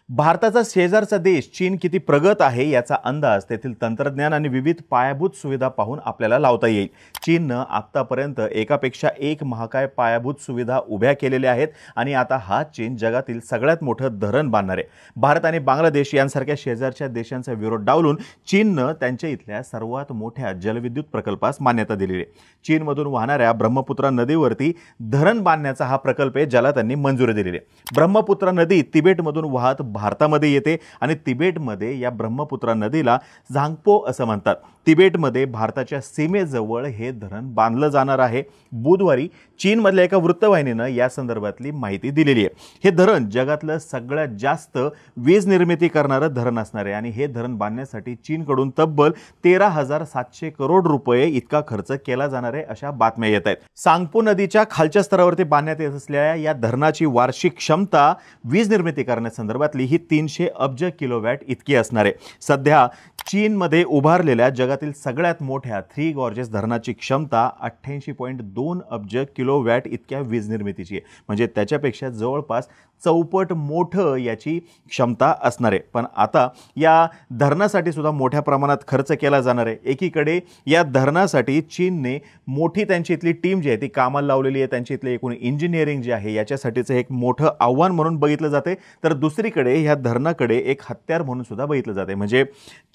भारताचा शेजारचा देश चीन किती प्रगत आहे याचा अंदाज तेथील तंत्रज्ञान आणि विविध पायाभूत सुविधा पाहून आपल्याला लावता येईल। चीननं आतापर्यंत एकापेक्षा एक महाकाय पायाभूत सुविधा उभ्या केलेल्या आहेत आणि आता हा चीन जगातील सगळ्यात मोठं धरण बांधणार आहे। भारत आणि बांगलादेश यांसारख्या शेजारच्या देशांचा विरोध डावलून चीननं त्यांच्या इथल्या सर्वात मोठ्या जलविद्युत प्रकल्पास मान्यता दिली आहे। चीनमधून वाहणाऱ्या ब्रह्मपुत्रा नदीवरती धरण बांधण्याचा हा प्रकल्प आहे, ज्याला त्यांनी मंजुरी दिलेली आहे। ब्रह्मपुत्रा नदी तिबेटमधून वाहत भारतामध्ये येते आणि तिबेटमध्ये या ब्रह्मपुत्रा नदीला झांगपो असं म्हणतात। तिबेटमध्ये भारताच्या सीमेजवळ हे धरण बांधलं जाणार आहे। बुधवारी चीनमधल्या एका वृत्तवाहिनीनं या संदर्भातली माहिती दिलेली आहे। हे धरण जगातलं सगळ्यात जास्त वीज निर्मिती करणारं धरण असणार आहे आणि हे धरण बांधण्यासाठी चीनकडून तब्बल 13,700 करोड रुपये इतका खर्च केला जाणार आहे अशा बातम्या येत आहेत। सांगपो नदीच्या खालच्या स्तरावरती बांधण्यात येत असलेल्या या धरणाची वार्षिक क्षमता वीज निर्मिती करण्यासंदर्भातली ही 300 अब्ज किलोवॅट इतकी असणार आहे। सध्या चीनमध्ये उभारलेल्या जगातील सगळ्यात मोठ्या थ्री गॉर्जेस धरणाची क्षमता 88.2 अब्ज किलोवॅट इतक्या वीज निर्मितीची आहे, म्हणजे त्याच्यापेक्षा जवळपास चौपट मोठं याची क्षमता असणार आहे। पण आता या धरणासाठी सुद्धा मोठ्या प्रमाणात खर्च केला जाणार आहे। एकीकडे या धरणासाठी चीनने मोठी त्यांची इथली टीम जी आहे ती कामाला लावलेली आहे, त्यांची इथले एकूण इंजिनिअरिंग जे आहे याच्यासाठीचं एक मोठं आव्हान म्हणून बघितलं जाते, तर दुसरीकडे ह्या धरणाकडे एक हत्यार म्हणून सुद्धा बघितलं जाते। म्हणजे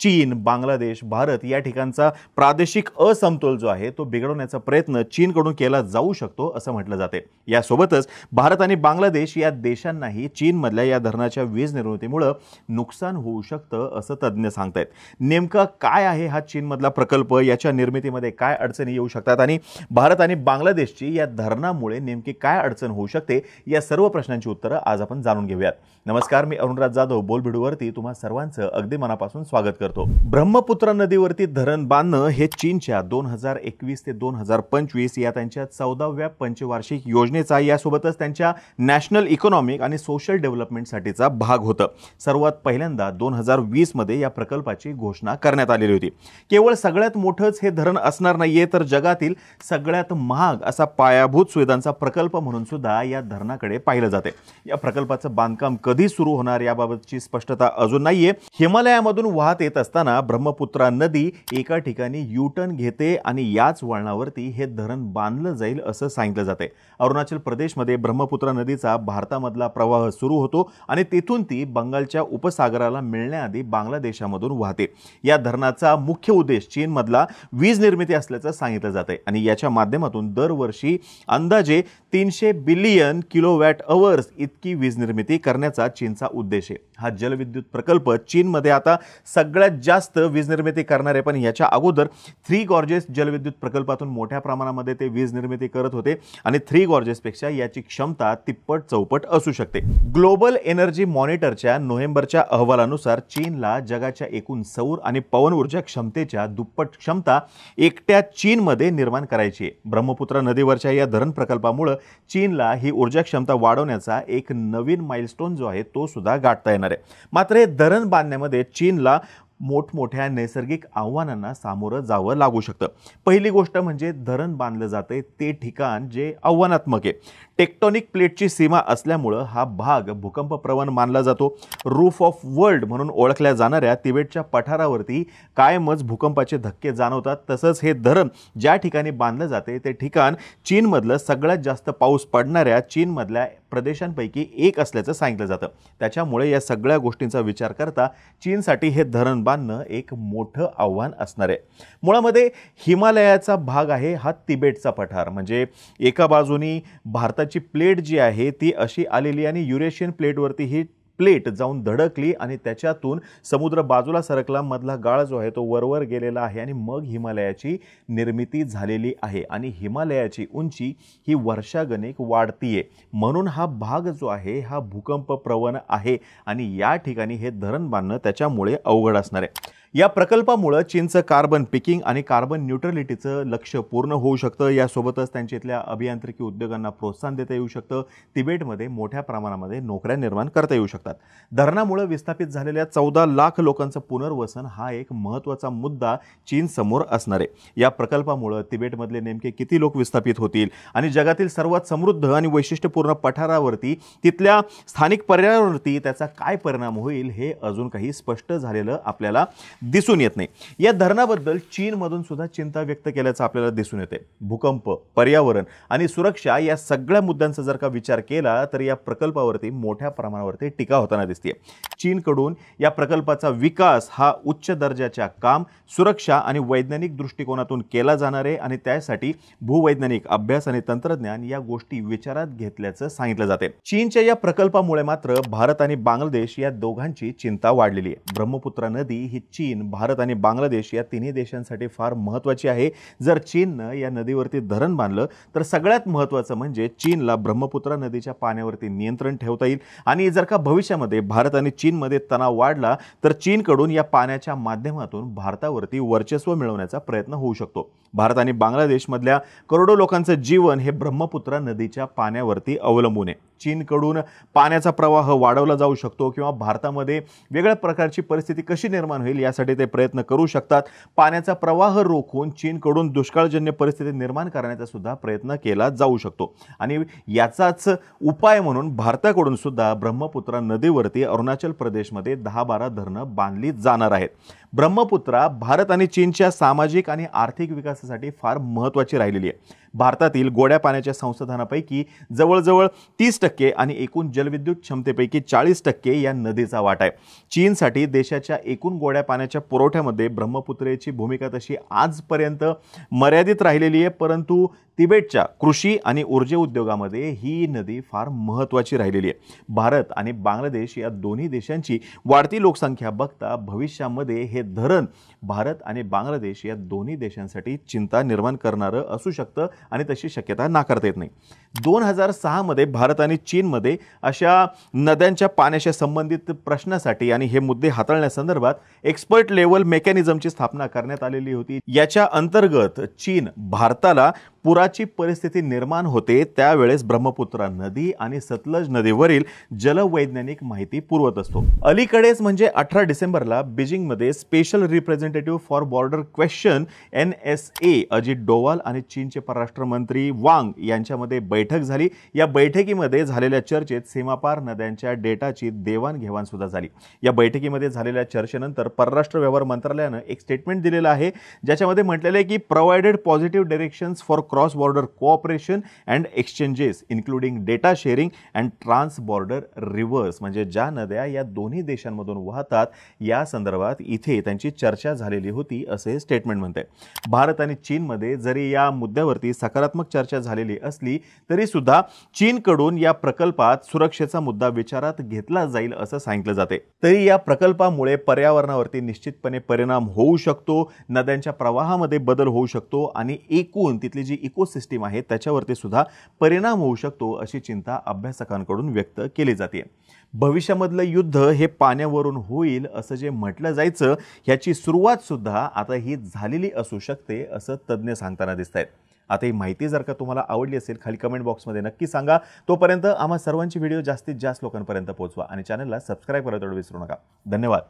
चीन, बांगलादेश, भारत या ठिकाणचा प्रादेशिक असमतोल जो आहे तो बिघडवण्याचा प्रयत्न चीनकडून केला जाऊ शकतो असं म्हटलं जाते। यासोबतच भारत आणि बांगलादेश या देशांनाही चीनमधल्या या धरणाच्या वीज निर्मितीमुळे नुकसान होऊ शकतं असं तज्ञ सांगतायत। नेमका काय आहे हा चीनमधला प्रकल्प, याच्या निर्मितीमध्ये काय अडचणी येऊ शकतात आणि भारत आणि बांगलादेशची या धरणामुळे नेमकी काय अडचण होऊ शकते, या सर्व प्रश्नांची उत्तरं आज आपण जाणून घेऊयात। नमस्कार, मी अरुणराज जाधव बोलबिडूवरती तुम्हा सर्वांचं अगदी मनापासून स्वागत करतो। ब्रह्मपुत्रा नदीवरती धरण बांधणं हे चीनच्या 2021 ते 2025 या त्यांच्या 14व्या पंचवार्षिक योजनेचा, यासोबतच त्यांच्या नॅशनल इकॉनॉमिक आणि सोशल डेव्हलपमेंटसाठीचा भाग होतं। सर्वात पहिल्यांदा 2020 मध्ये या प्रकल्पाची घोषणा करण्यात आलेली होती। केवळ सगळ्यात मोठंच हे धरण असणार नाहीये, तर जगातील सगळ्यात महाग असा पायाभूत सुविधांचा प्रकल्प म्हणून सुद्धा या धरणाकडे पाहिलं जाते। या प्रकल्पाचं बांधकाम कधी सुरू होणार याबाबतची स्पष्टता अजून नाहीये। हिमालयामधून वाहत येत असताना ब्रह्मपुत्रा नदी एका ठिकाणी यू टर्न घेते आणि याच वळणावरती हे धरण बांधलं जाईल असं सांगितलं जाते। अरुणाचल प्रदेशमध्ये ब्रह्मपुत्रा नदीचा भारतामधला प्रवाह सुरू होतो आणि तिथून ती बंगालच्या उपसागराला मिळण्याआधी बांगलादेशामधून वाहते। या धरणाचा मुख्य उद्देश चीनमधला वीज निर्मिती असल्याचं सांगितलं जाते आणि याच्या माध्यमातून दरवर्षी अंदाजे 300 बिलियन किलोवॅट अवर्स इतकी वीज निर्मिती करण्याचा चीनचा उद्देश आहे। हा जलविद्युत प्रकल्प चीनमध्ये आता सगळ्यात जास्त वीज निर्मिती करणार आहे, पण याच्या अगोदर थ्री गॉर्जेस जलविद्युत प्रकल्पातून मोठ्या प्रमाणामध्ये ते वीज निर्मिती करत होते आणि थ्री गॉर्जेस पेक्षा याची क्षमता तिप्पट चौपट असू शकते। ग्लोबल एनर्जी मॉनिटरच्या नोव्हेंबरच्या अहवालानुसार चीनला जगाच्या एकूण सौर आणि पवन ऊर्जा क्षमतेच्या दुप्पट क्षमता एकट्या चीनमध्ये निर्माण करायची आहे। ब्रह्मपुत्रा नदीवरच्या या धरण प्रकल्पामुळे चीनला ही ऊर्जा क्षमता वाढवण्याचा एक नवीन माइलस्टोन जो आहे तो सुद्धा गाठता येणार आहे। मात्र हे धरण बांधण्यामध्ये चीनला मोठमोठ्या नैसर्गिक आव्हानांना सामोरं जावं लागू शकतं। पहिली गोष्ट म्हणजे धरण बांधलं जाते ते ठिकाण जे आव्हानात्मक आहे। टेक्टोनिक प्लेटची सीमा असल्यामुळं हा भाग भूकंपप्रवण मानला जातो। रूफ ऑफ वर्ल्ड म्हणून ओळखल्या जाणाऱ्या तिबेटच्या पठारावरती कायमच भूकंपाचे धक्के जाणवतात। तसंच हे धरण ज्या ठिकाणी बांधलं जाते ते ठिकाण चीनमधलं सगळ्यात जास्त पाऊस पडणाऱ्या चीनमधल्या प्रदेशांपैकी एक असल्याचं सांगितलं जातं। त्याच्यामुळे या सगळ्या गोष्टींचा विचार करता चीनसाठी हे धरण बांधणं एक मोठं आव्हान असणार आहे। मुळामध्ये हिमालयाचा भाग आहे हा तिबेटचा पठार, म्हणजे एका बाजूनी भारताची प्लेट जी आहे ती अशी आलेली आणि युरेशियन प्लेटवरती ही प्लेट जाऊन धडकली आणि त्याच्यातून समुद्र बाजूला सरकला, मधला गाळ जो आहे तो वरवर गेलेला आहे आणि मग हिमालयाची निर्मिती झालेली आहे आणि हिमालयाची उंची ही वर्षागणिक वाढतीये, म्हणून हा भाग जो आहे हा भूकंप प्रवण आहे आणि या ठिकाणी हे धरण बांधणं त्याच्यामुळे अवघड असणार आहे। या प्रकल्पामुळे चीनचं कार्बन पिकिंग आणि कार्बन न्यूट्रलिटीचं लक्ष्य पूर्ण होऊ शकतं। यासोबतच त्यांच्या इथल्या अभियांत्रिकी उद्योगांना प्रोत्साहन देता येऊ शकतं। तिबेटमध्ये मोठ्या प्रमाणामध्ये नोकऱ्या निर्माण करता येऊ शकतात। धरणामुळे विस्थापित झालेल्या 14 लाख लोकांचं पुनर्वसन हा एक महत्त्वाचा मुद्दा चीन समोर असणार आहे। या प्रकल्पामुळे तिबेटमधले नेमके किती लोक विस्थापित होतील आणि जगातील सर्वात समृद्ध आणि वैशिष्ट्यपूर्ण पठारावरती तिथल्या स्थानिक पर्यावरणावरती त्याचा काय परिणाम होईल हे अजून काही स्पष्ट झालेलं आपल्याला दिसून येत नाही। या धरणाबद्दल चीनमधून सुद्धा चिंता व्यक्त केल्याचं आपल्याला दिसून येते। भूकंप, पर्यावरण आणि सुरक्षा या सगळ्या मुद्द्यांचा जर का विचार केला तर या प्रकल्पावरती मोठ्या प्रमाणावरती टीका होताना दिसते। चीनकडून या प्रकल्पाचा विकास हा उच्च दर्जाच्या काम, सुरक्षा आणि वैज्ञानिक दृष्टिकोनातून केला जाणार आहे आणि त्यासाठी भूवैज्ञानिक अभ्यास आणि तंत्रज्ञान या गोष्टी विचारात घेतल्याचं सांगितलं जाते। चीनच्या या प्रकल्पामुळे मात्र भारत आणि बांगलादेश या दोघांची चिंता वाढलेली आहे। ब्रह्मपुत्रा नदी ही चीन, भारत आणि बांगलादेश या तिन्ही देशांसाठी फार महत्त्वाची आहे। जर चीननं या नदीवरती धरण बांधलं तर सगळ्यात महत्त्वाचं म्हणजे चीनला ब्रह्मपुत्रा नदीच्या पाण्यावरती नियंत्रण ठेवता येईल आणि जर का भविष्यामध्ये भारत आणि चीनमध्ये तणाव वाढला तर चीनकडून या पाण्याच्या माध्यमातून भारतावरती वर्चस्व मिळवण्याचा प्रयत्न होऊ शकतो। भारत आणि बांगलादेशमधल्या करोडो लोकांचं जीवन हे ब्रह्मपुत्रा नदीच्या पाण्यावरती अवलंबून आहे। चीनकडून पाण्याचा प्रवाह वाढवला जाऊ शकतो किंवा भारतामध्ये वेगळ्या प्रकारची परिस्थिती कशी निर्माण होईल यासाठी ते प्रयत्न करू शकतात। पाण्याचा प्रवाह रोखून चीनकडून दुष्काळजन्य परिस्थिती निर्माण करण्याचा सुद्धा प्रयत्न केला जाऊ शकतो आणि याचाच उपाय म्हणून भारताकडून सुद्धा ब्रह्मपुत्रा नदीवरती अरुणाचल प्रदेशमध्ये 10-12 धरणं बांधली जाणार आहेत। ब्रह्मपुत्रा भारत आणि चीनच्या सामाजिक आणि आर्थिक विकासासाठी फार महत्त्वाची राहिलेली आहे। भारतातील गोड्या पाण्याच्या संसाधनापैकी जवळजवळ 30% आणि एकूण जलविद्युत क्षमतेपैकी 40% या नदीचा वाटा आहे। चीनसाठी देशाच्या एकूण गोड्या पाण्याच्या पुरवठ्यामध्ये ब्रह्मपुत्रेची भूमिका तशी आजपर्यंत मर्यादित राहिलेली आहे, परंतु तिबेटच्या कृषी आणि ऊर्जा उद्योगामध्ये ही नदी फार महत्त्वाची राहिलेली आहे। भारत आणि बांगलादेश या दोन्ही देशांची वाढती लोकसंख्या बघता भविष्यामध्ये हे धरण भारत आणि बांगलादेश या दोन्ही देशांसाठी चिंता निर्माण करणारं असू शकतं आणि तशी शक्यता नाकारता येत नाही। 2006 मध्ये भारत आणि चीनमध्ये अशा नद्यांच्या पाण्याशी संबंधित प्रश्नासाठी आणि हे मुद्दे हाताळण्यासंदर्भात एक्सपर्ट लेव्हल मेकॅनिझमची स्थापना करण्यात आलेली होती। याच्या अंतर्गत चीन भारताला पुराची परिस्थिती निर्माण होते त्यावेळेस ब्रह्मपुत्रा नदी आणि सतलज नदीवरील जलवैज्ञानिक माहिती पुरवत असतो। अलीकडेच म्हणजे 18 डिसेंबरला बीजिंगमध्ये special representative for border question NSA Ajit Doval आणि चीनचे परराष्ट्र मंत्री वांग यांच्यामध्ये बैठक झाली। या बैठकीमध्ये झालेल्या चर्चेत सीमापार नद्यांच्या डेटाची देवाणघेवाण सुद्धा झाली। या बैठकीमध्ये झालेल्या चर्चेनंतर परराष्ट्र व्यवहार मंत्रालयाने एक स्टेटमेंट दिलेलं आहे ज्याच्यामध्ये म्हटलेलं आहे की provided positive directions for cross border cooperation and exchanges including data sharing and trans border rivers, म्हणजे ज्या नद्या या दोन्ही देशांमधून वाहतात या संदर्भात इथे त्यांची चर्चा झालेली होती असे स्टेटमेंट म्हणते। भारत आणि चीनमध्ये जरी या मुद्द्यावरती सकारात्मक चर्चा झालेली असली तरी सुद्धा चीनकडून या प्रकल्पात सुरक्षेचा मुद्दा विचारात घेतला जाईल असं सांगितलं जाते। तरी या प्रकल्पामुळे पर्यावरणावरती निश्चितपणे परिणाम होऊ शकतो, नद्यांच्या प्रवाहामध्ये बदल होऊ शकतो आणि एकूण तिथली जी इकोसिस्टीम आहे त्याच्यावरती सुद्धा परिणाम होऊ शकतो अशी चिंता अभ्यासकांकडून व्यक्त केली जाते। भविष्यामधलं युद्ध हे पाण्यावरून होईल असं जे म्हटलं जायचं ह्याची सुरुवात सुद्धा आता ही झालेली असू शकते असं तज्ञ सांगताना दिसतायत। आता ही माहिती जर का तुम्हाला आवडली असेल खाली कमेंट बॉक्समध्ये नक्की सांगा। तोपर्यंत आम्हा सर्वांची व्हिडिओ जास्तीत जास्त लोकांपर्यंत पोहोचवा आणि चॅनलला सबस्क्राइब करायला विसरू नका। धन्यवाद।